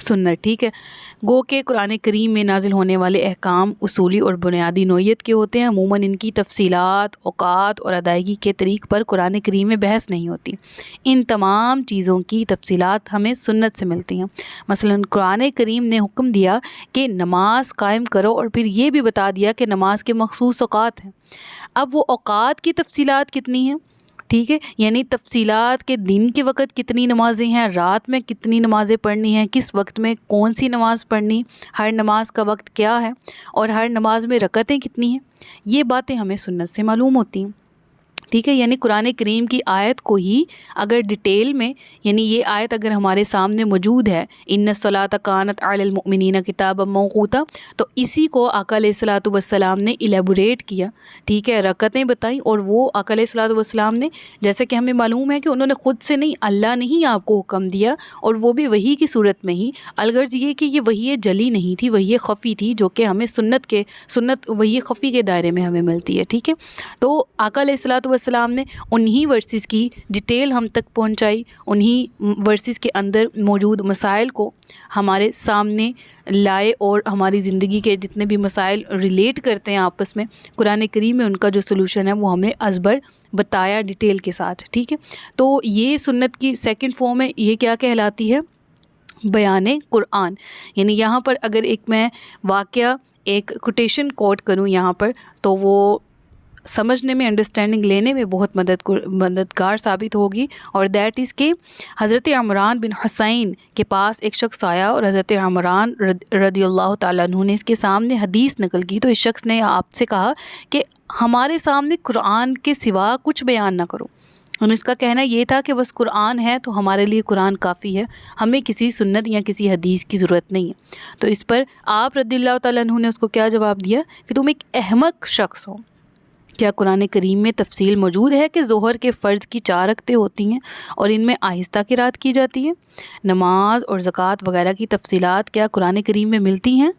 سنت، ٹھیک ہے۔ گو کہ قرآن کریم میں نازل ہونے والے احکام اصولی اور بنیادی نوعیت کے ہوتے ہیں، عموماً ان کی تفصیلات، اوقات اور ادائیگی کے طریق پر قرآن کریم میں بحث نہیں ہوتی۔ ان تمام چیزوں کی تفصیلات ہمیں سنت سے ملتی ہیں۔ مثلاً قرآن کریم نے حکم دیا کہ نماز قائم کرو، اور پھر یہ بھی بتا دیا کہ نماز کے مخصوص اوقات ہیں۔ اب وہ اوقات کی تفصیلات کتنی ہیں، ٹھیک ہے، یعنی تفصیلات کے دن کے وقت کتنی نمازیں ہیں، رات میں کتنی نمازیں پڑھنی ہیں، کس وقت میں کون سی نماز پڑھنی، ہر نماز کا وقت کیا ہے، اور ہر نماز میں رکعتیں کتنی ہیں، یہ باتیں ہمیں سنت سے معلوم ہوتی ہیں، ٹھیک ہے۔ یعنی قرآن کریم کی آیت کو ہی اگر ڈیٹیل میں، یعنی یہ آیت اگر ہمارے سامنے موجود ہے، ان الصلاۃ کانت علی المؤمنین کتابا موقوتا، تو اسی کو آقا علیہ الصلاۃ والسلام نے الیبوریٹ کیا، ٹھیک ہے، رکعتیں بتائیں، اور وہ آقا علیہ الصلاۃ والسلام نے، جیسے کہ ہمیں معلوم ہے کہ انہوں نے خود سے نہیں، اللہ نے ہی آپ کو حکم دیا، اور وہ بھی وحی کی صورت میں ہی، الغرض یہ کہ یہ وحی جلی نہیں تھی، وحی خفی تھی، جو کہ ہمیں سنت وحی خفی کے دائرے میں ہمیں ملتی ہے، ٹھیک ہے۔ تو آقا علیہ الصلاۃ والسلام نے انہی ورسز کی ڈیٹیل ہم تک پہنچائی، انہی ورسز کے اندر موجود مسائل کو ہمارے سامنے لائے، اور ہماری زندگی کے جتنے بھی مسائل ریلیٹ کرتے ہیں آپس میں، قرآن کریم میں ان کا جو سلوشن ہے وہ ہمیں ازبر بتایا ڈیٹیل کے ساتھ، ٹھیک ہے۔ تو یہ سنت کی سیکنڈ فارم ہے، یہ کیا کہلاتی ہے؟ بیان قرآن۔ یعنی یہاں پر اگر ایک میں واقعہ، ایک کوٹیشن کوٹ کروں یہاں پر، تو وہ سمجھنے میں، انڈرسٹینڈنگ لینے میں بہت مددگار ثابت ہوگی، اور دیٹ از کہ حضرت عمران بن حسین کے پاس ایک شخص آیا، اور حضرت عمران رضی اللہ تعالیٰ عنہ نے اس کے سامنے حدیث نقل کی، تو اس شخص نے آپ سے کہا کہ ہمارے سامنے قرآن کے سوا کچھ بیان نہ کرو۔ اور اس کا کہنا یہ تھا کہ بس قرآن ہے تو ہمارے لیے قرآن کافی ہے، ہمیں کسی سنت یا کسی حدیث کی ضرورت نہیں ہے۔ تو اس پر آپ رضی اللہ تعالیٰ عنہ نے اس کو کیا جواب دیا کہ تم ایک احمق شخص ہو، کیا قرآن کریم میں تفصیل موجود ہے کہ ظہر کے فرض کی 4 رکعتیں ہوتی ہیں اور ان میں آہستہ قرات کی جاتی ہے؟ نماز اور زکوٰۃ وغیرہ کی تفصیلات کیا قرآن کریم میں ملتی ہیں؟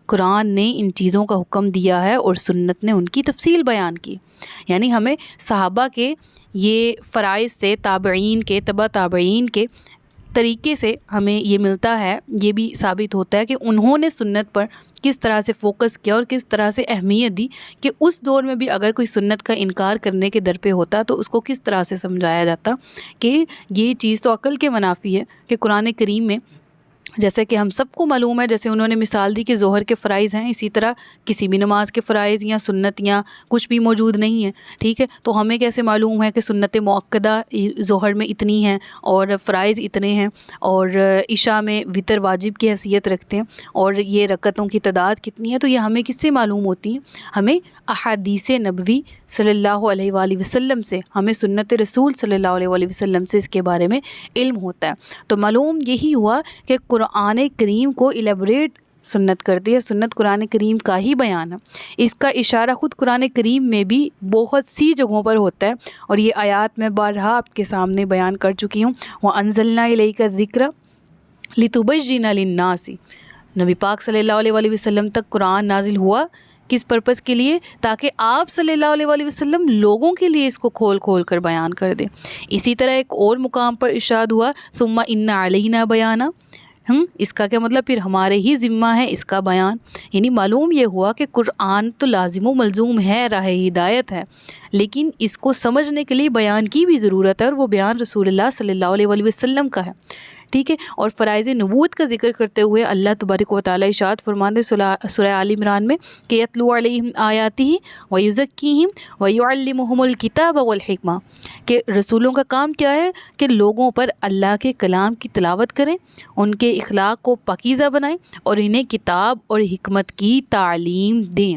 قرآن نے ان چیزوں کا حکم دیا ہے اور سنت نے ان کی تفصیل بیان کی۔ یعنی ہمیں صحابہ کے یہ فرائض سے، تابعین کے، تبع تابعین کے طریقے سے ہمیں یہ ملتا ہے، یہ بھی ثابت ہوتا ہے کہ انہوں نے سنت پر کس طرح سے فوکس کیا اور کس طرح سے اہمیت دی، کہ اس دور میں بھی اگر کوئی سنت کا انکار کرنے کے در پہ ہوتا تو اس کو کس طرح سے سمجھایا جاتا کہ یہ چیز تو عقل کے منافی ہے، کہ قرآن کریم میں جیسے کہ ہم سب کو معلوم ہے، جیسے انہوں نے مثال دی کہ ظہر کے فرائض ہیں، اسی طرح کسی بھی نماز کے فرائض یا سنت یا کچھ بھی موجود نہیں ہے، ٹھیک ہے۔ تو ہمیں کیسے معلوم ہے کہ سنت مؤکدہ ظہر میں اتنی ہیں اور فرائض اتنے ہیں، اور عشاء میں وتر واجب کی حیثیت رکھتے ہیں، اور یہ رکعتوں کی تعداد کتنی ہے؟ تو یہ ہمیں کس سے معلوم ہوتی ہیں؟ ہمیں احادیث نبوی صلی اللہ علیہ وآلہ وسلم سے، ہمیں سنت رسول صلی اللہ علیہ وآلہ وسلم سے اس کے بارے میں علم ہوتا ہے۔ تو معلوم یہی ہوا کہ قرآن کریم کو الیبوریٹ سنت کرتی ہے، سنت قرآن کریم کا ہی بیان ہے۔ اس کا اشارہ خود قرآن کریم میں بھی بہت سی جگہوں پر ہوتا ہے، اور یہ آیات میں بارہا آپ کے سامنے بیان کر چکی ہوں۔ وَأَنزَلْنَا إِلَيْكَ الذِّكْرَ لِتُبَيِّنَ لِلنَّاسِ، نبی پاک صلی اللہ علیہ وآلہ وسلم تک قرآن نازل ہوا کس پرپس کے لیے؟ تاکہ آپ صلی اللہ علیہ وآلہ وسلم لوگوں کے لیے اس کو کھول کھول کر بیان کر دیں۔ اسی طرح ایک اور مقام پر ارشاد ہوا ثُمَّ إِنَّ عَلَيْنَا بَيَانَ، اس کا کیا مطلب؟ پھر ہمارے ہی ذمہ ہے اس کا بیان۔ یعنی معلوم یہ ہوا کہ قرآن تو لازم و ملزوم ہے، راہ ہدایت ہے، لیکن اس کو سمجھنے کے لیے بیان کی بھی ضرورت ہے، اور وہ بیان رسول اللہ صلی اللہ علیہ وآلہ وسلم کا ہے، ٹھیک ہے۔ اور فرائض نبوت کا ذکر کرتے ہوئے اللہ تبارک و تعالیٰ ارشاد فرماتے سورہ آل عمران میں کہ یتلو علیہم آیاتہ ویزکیہم ویعلمہم الکتاب والحکمہ، کہ رسولوں کا کام کیا ہے؟ کہ لوگوں پر اللہ کے کلام کی تلاوت کریں، ان کے اخلاق کو پاکیزہ بنائیں، اور انہیں کتاب اور حکمت کی تعلیم دیں۔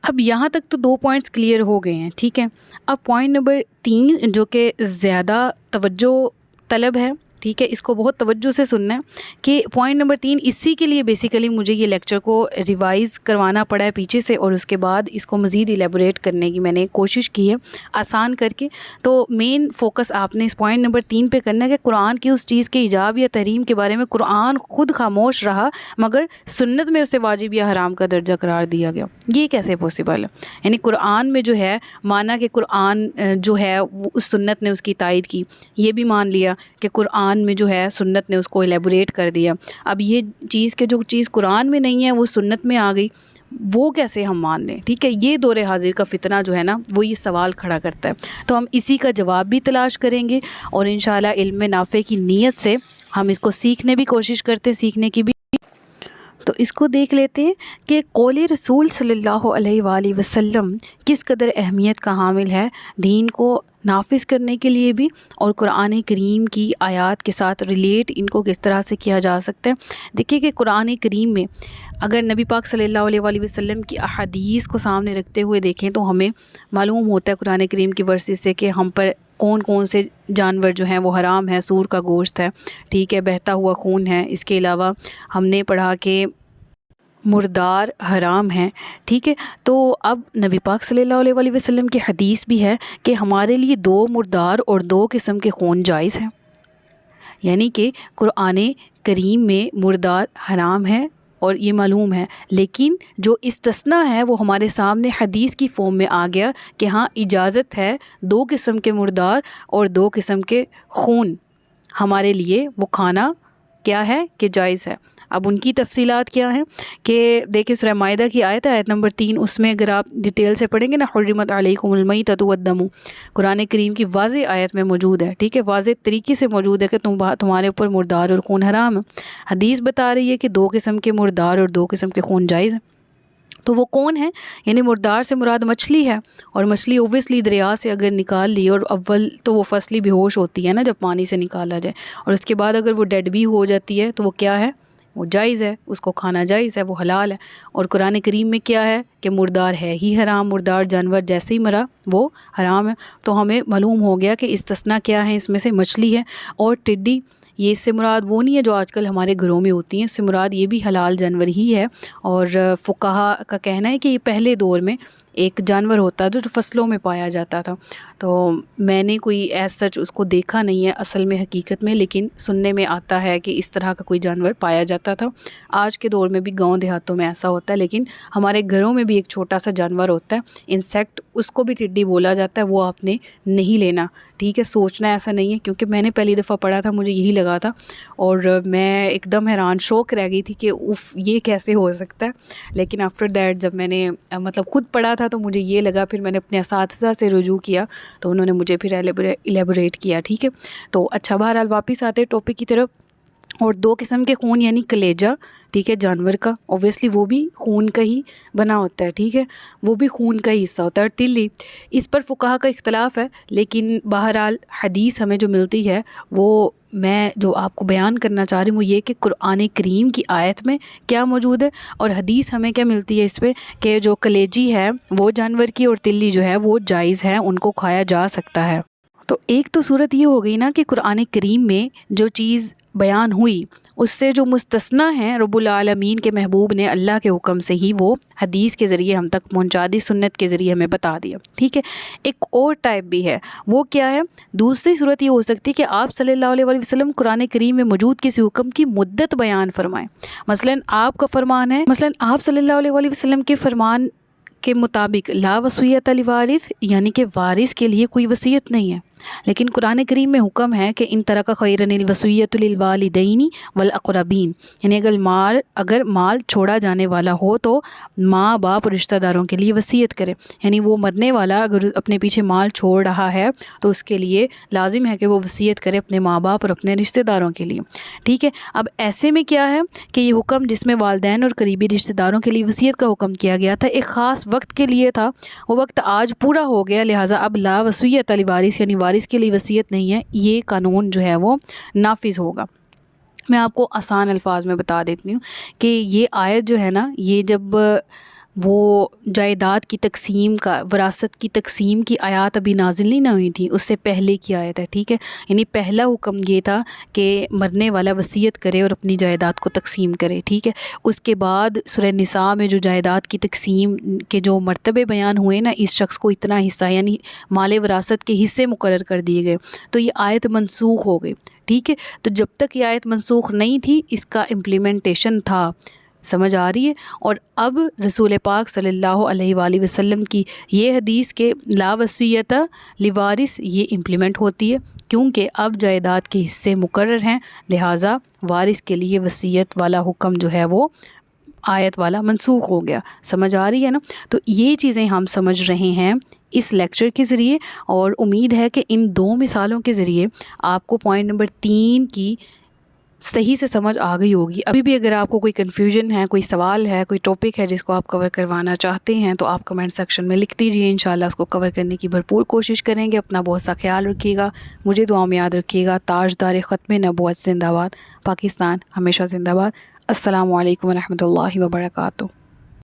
اب یہاں تک تو 2 پوائنٹس کلیئر ہو گئے ہیں، ٹھیک ہے۔ اب پوائنٹ نمبر 3 جو کہ زیادہ توجہ طلب ہے، ٹھیک ہے، اس کو بہت توجہ سے سننا ہے، کہ پوائنٹ نمبر 3 اسی کے لیے بیسیکلی مجھے یہ لیکچر کو ریوائز کروانا پڑا ہے پیچھے سے، اور اس کے بعد اس کو مزید ایلیبوریٹ کرنے کی میں نے کوشش کی ہے آسان کر کے۔ تو مین فوکس آپ نے اس پوائنٹ نمبر 3 پہ کرنا ہے کہ قرآن کی اس چیز کے ایجاب یا تحریم کے بارے میں قرآن خود خاموش رہا، مگر سنت میں اسے واجب یا حرام کا درجہ قرار دیا گیا۔ یہ کیسے پاسبل ہے؟ یعنی قرآن میں جو ہے مانا کہ قرآن جو ہے وہ اس سنت نے اس کی تائید کی، یہ بھی مان لیا کہ قرآن قرآن میں جو ہے سنت نے اس کو ایلیبوریٹ کر دیا. اب یہ چیز کہ جو چیز قرآن میں نہیں ہے وہ سنت میں آ گئی، وہ کیسے ہم مان لیں؟ ٹھیک ہے، یہ دور حاضر کا فتنہ جو ہے نا وہ یہ سوال کھڑا کرتا ہے. تو ہم اسی کا جواب بھی تلاش کریں گے، اور انشاءاللہ علم نافع کی نیت سے ہم اس کو سیکھنے بھی کوشش کرتے ہیں، سیکھنے کی بھی. تو اس کو دیکھ لیتے ہیں کہ قول رسول صلی اللہ علیہ وآلہ وسلم کس قدر اہمیت کا حامل ہے دین کو نافذ کرنے کے لیے بھی، اور قرآن کریم کی آیات کے ساتھ ریلیٹ ان کو کس طرح سے کیا جا سکتا ہے. دیکھیے کہ قرآن کریم میں اگر نبی پاک صلی اللہ علیہ وآلہ وسلم کی احادیث کو سامنے رکھتے ہوئے دیکھیں تو ہمیں معلوم ہوتا ہے قرآن کریم کی ورسز سے کہ ہم پر کون کون سے جانور جو ہیں وہ حرام ہیں. سور کا گوشت ہے، ٹھیک ہے، بہتا ہوا خون ہے. اس کے علاوہ ہم نے پڑھا کہ مردار حرام ہیں، ٹھیک ہے. تو اب نبی پاک صلی اللہ علیہ وآلہ وسلم کی حدیث بھی ہے کہ ہمارے لیے 2 مردار اور 2 قسم کے خون جائز ہیں. یعنی کہ قرآن کریم میں مردار حرام ہے اور یہ معلوم ہے، لیکن جو استثناء ہے وہ ہمارے سامنے حدیث کی فارم میں آ گیا کہ ہاں اجازت ہے 2 قسم کے مردار اور 2 قسم کے خون ہمارے لیے وہ کھانا کیا ہے کہ جائز ہے. اب ان کی تفصیلات کیا ہیں کہ دیکھیں سورہ مائدہ کی آیت ہے، آیت نمبر 3، اس میں اگر آپ ڈیٹیل سے پڑھیں گے نا، حرمت علیکم المیتۃ والدم، قرآن کریم کی واضح آیت میں موجود ہے، ٹھیک ہے، واضح طریقے سے موجود ہے کہ تمہارے اوپر مردار اور خون حرام ہے. حدیث بتا رہی ہے کہ 2 قسم کے مردار اور 2 قسم کے خون جائز ہیں. تو وہ کون ہے؟ یعنی مردار سے مراد مچھلی ہے، اور مچھلی اوبویسلی دریا سے اگر نکال لی، اور اول تو وہ فصلی بے ہوش ہوتی ہے نا جب پانی سے نکالا جائے، اور اس کے بعد اگر وہ ڈیڈ بھی ہو جاتی ہے تو وہ کیا ہے؟ وہ جائز ہے، اس کو کھانا جائز ہے، وہ حلال ہے. اور قرآن کریم میں کیا ہے کہ مردار ہے ہی حرام، مردار جانور جیسے ہی مرا وہ حرام ہے. تو ہمیں معلوم ہو گیا کہ استثناء کیا ہے، اس میں سے مچھلی ہے. اور ٹڈی، یہ اس سے مراد وہ نہیں ہے جو آج کل ہمارے گھروں میں ہوتی ہیں، اس سے مراد یہ بھی حلال جانور ہی ہے. اور فقہا کا کہنا ہے کہ یہ پہلے دور میں ایک جانور ہوتا جو فصلوں میں پایا جاتا تھا. تو میں نے کوئی ایز سچ اس کو دیکھا نہیں ہے اصل میں حقیقت میں، لیکن سننے میں آتا ہے کہ اس طرح کا کوئی جانور پایا جاتا تھا. آج کے دور میں بھی گاؤں دیہاتوں میں ایسا ہوتا ہے، لیکن ہمارے گھروں میں بھی ایک چھوٹا سا جانور ہوتا ہے انسیکٹ، اس کو بھی ٹڈی بولا جاتا ہے. وہ آپ نے نہیں لینا، ٹھیک ہے، سوچنا ایسا نہیں ہے، کیونکہ میں نے پہلی دفعہ پڑھا تھا مجھے یہی لگا تھا، اور میں ایک دم حیران شوق رہ گئی تھی کہ اف یہ کیسے ہو سکتا ہے. لیکن آفٹر دیٹ جب میں نے مطلب خود پڑھا تھا تو مجھے یہ لگا، پھر میں نے اپنے اساتذہ سے رجوع کیا تو انہوں نے مجھے پھر ایلیبوریٹ کیا، ٹھیک ہے. تو اچھا، بہرحال واپس آتے ٹاپک کی طرف. اور 2 قسم کے خون یعنی کلیجہ، ٹھیک ہے، جانور کا، اوبویسلی وہ بھی خون کا ہی بنا ہوتا ہے، ٹھیک ہے، وہ بھی خون کا ہی حصہ ہوتا ہے. اور تلی، اس پر فقہا کا اختلاف ہے، لیکن بہرحال حدیث ہمیں جو ملتی ہے وہ میں جو آپ کو بیان کرنا چاہ رہی ہوں وہ یہ کہ قرآن کریم کی آیت میں کیا موجود ہے، اور حدیث ہمیں کیا ملتی ہے اس پہ کہ جو کلیجی ہے وہ جانور کی اور تلی جو ہے وہ جائز ہے، ان کو کھایا جا سکتا ہے. تو ایک تو صورت یہ ہو گئی نا کہ قرآن کریم میں جو چیز بیان ہوئی اس سے جو مستثنیٰ ہیں رب العالمین کے محبوب نے اللہ کے حکم سے ہی وہ حدیث کے ذریعے ہم تک پہنچا دی، سنت کے ذریعے ہمیں بتا دیا، ٹھیک ہے. ایک اور ٹائپ بھی ہے، وہ کیا ہے؟ دوسری صورت یہ ہو سکتی ہے کہ آپ صلی اللہ علیہ وسلم قرآن کریم میں موجود کسی حکم کی مدت بیان فرمائیں. مثلا آپ کا فرمان ہے، مثلا آپ صلی اللہ علیہ وسلم کے فرمان کے مطابق لا وصیت لوارث، یعنی کہ وارث کے لیے کوئی وصیت نہیں ہے، لیکن قرآن کریم میں حکم ہے کہ ان ترک خیرا الوصیۃ للوالدین والاقربین، یعنی اگر مال چھوڑا جانے والا ہو تو ماں باپ اور رشتہ داروں کے لیے وصیت کرے. یعنی وہ مرنے والا اگر اپنے پیچھے مال چھوڑ رہا ہے تو اس کے لیے لازم ہے کہ وہ وصیت کرے اپنے ماں باپ اور اپنے رشتہ داروں کے لیے، ٹھیک ہے. اب ایسے میں کیا ہے کہ یہ حکم جس میں والدین اور قریبی رشتہ داروں کے لیے وصیت کا حکم کیا گیا تھا ایک خاص وقت کے لیے تھا، وہ وقت آج پورا ہو گیا، لہٰذا اب لا وصیت لوارث یعنی وارث کے لیے وصیت نہیں ہے، یہ قانون جو ہے وہ نافذ ہوگا. میں آپ کو آسان الفاظ میں بتا دیتی ہوں کہ یہ آیت جو ہے نا، یہ جب وہ جائیداد کی تقسیم کا، وراثت کی تقسیم کی آیات ابھی نازل نہیں نہ ہوئی تھی، اس سے پہلے کی آیت ہے، ٹھیک ہے. یعنی پہلا حکم یہ تھا کہ مرنے والا وصیت کرے اور اپنی جائیداد کو تقسیم کرے، ٹھیک ہے. اس کے بعد سورہ نساء میں جو جائیداد کی تقسیم کے جو مرتبے بیان ہوئے نا، اس شخص کو اتنا حصہ یعنی مال وراثت کے حصے مقرر کر دیے گئے، تو یہ آیت منسوخ ہو گئی، ٹھیک ہے. تو جب تک یہ آیت منسوخ نہیں تھی اس کا امپلیمنٹیشن تھا، سمجھ آ رہی ہے؟ اور اب رسول پاک صلی اللہ علیہ وآلہ وسلم کی یہ حدیث کہ لا وصیت لوارث یہ امپلیمنٹ ہوتی ہے، کیونکہ اب جائیداد کے حصے مقرر ہیں، لہٰذا وارث کے لیے وصیت والا حکم جو ہے وہ آیت والا منسوخ ہو گیا۔ سمجھ آ رہی ہے نا؟ تو یہ چیزیں ہم سمجھ رہے ہیں اس لیکچر کے ذریعے، اور امید ہے کہ ان 2 مثالوں کے ذریعے آپ کو پوائنٹ نمبر 3 کی صحیح سے سمجھ آ گئی ہوگی۔ ابھی بھی اگر آپ کو کوئی کنفیوژن ہے، کوئی سوال ہے، کوئی ٹاپک ہے جس کو آپ کور کروانا چاہتے ہیں تو آپ کمنٹ سیکشن میں لکھ دیجئے، انشاءاللہ اس کو کور کرنے کی بھرپور کوشش کریں گے۔ اپنا بہت سا خیال رکھیے گا، مجھے دعاؤں میں یاد رکھیے گا۔ تاجدار ختم نبوت زندہ باد، پاکستان ہمیشہ زندہ باد۔ السلام علیکم ورحمۃ اللہ وبرکاتہ۔